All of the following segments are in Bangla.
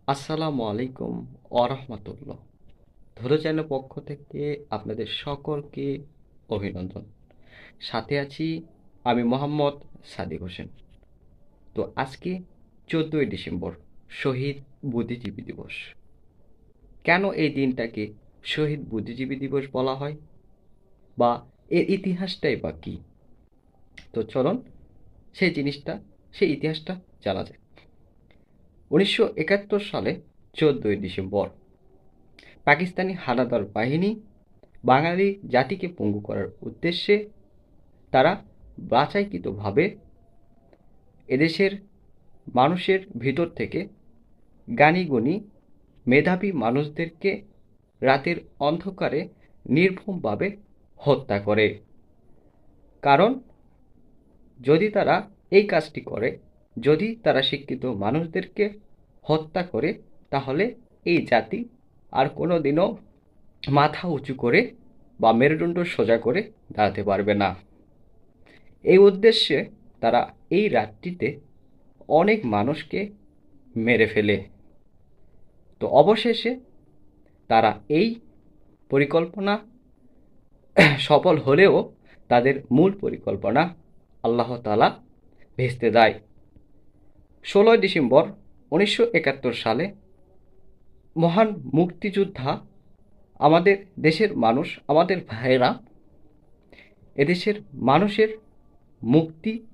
আসসালামু আলাইকুম ওরহমতুল্লাহ। ধরো চ্যানেলের পক্ষ থেকে আপনাদের সকলকে অভিনন্দন। সাথে আছি আমি মোহাম্মদ সাদিক হোসেন। তো আজকে 14ই ডিসেম্বর শহীদ বুদ্ধিজীবী দিবস। কেন এই দিনটাকে শহীদ বুদ্ধিজীবী দিবস বলা হয় বা এর ইতিহাসটাই বা কী? তো চলুন সেই ইতিহাসটা জানা যায়। 1971 সালে 14ই ডিসেম্বর পাকিস্তানি হানাদার বাহিনী বাঙালি জাতিকে পঙ্গু করার উদ্দেশ্যে তারা বাছাইকৃতভাবে এদেশের মানুষের ভিতর থেকে জ্ঞানী-গুণী, মেধাবী মানুষদেরকে রাতের অন্ধকারে নির্মমভাবে হত্যা করে। কারণ যদি তারা এই কাজটি করে, যদি তারা শিক্ষিত মানুষদেরকে হত্যা করে, তাহলে এই জাতি আর কোনো দিনও মাথা উঁচু করে বা মেরুদণ্ড সোজা করে দাঁড়াতে পারবে না। এই উদ্দেশ্যে তারা এই রাতটিতে অনেক মানুষকে মেরে ফেলে। তো অবশেষে তারা এই পরিকল্পনা সফল হলেও তাদের মূল পরিকল্পনা আল্লাহ তাআলা ভেস্তে দেয়। 16ই ডিসেম্বর 1971 সালে মহান মুক্তিযোদ্ধা আমাদের দেশের মানুষ, আমাদের ভাইয়েরা এদেশের মানুষের মুক্তি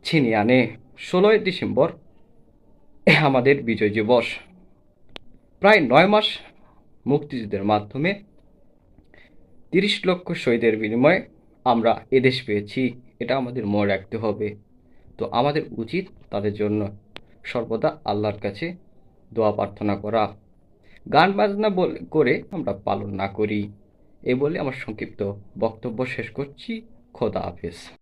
ছিনিয়ে আনে। 16ই ডিসেম্বর আমাদের বিজয় দিবস। প্রায় 9 মাস মুক্তিযুদ্ধের মাধ্যমে 30 লক্ষ শহীদের বিনিময়ে আমরা এদেশ পেয়েছি। এটা আমাদের মনে রাখতে হবে। তো আমাদের উচিত তাদের জন্য সর্বদা আল্লাহর কাছে দোয়া প্রার্থনা করা। গান বাজনা করে আমরা পালন না করি। এই বলে আমার সংক্ষিপ্ত বক্তব্য শেষ করছি। খোদা হাফেজ।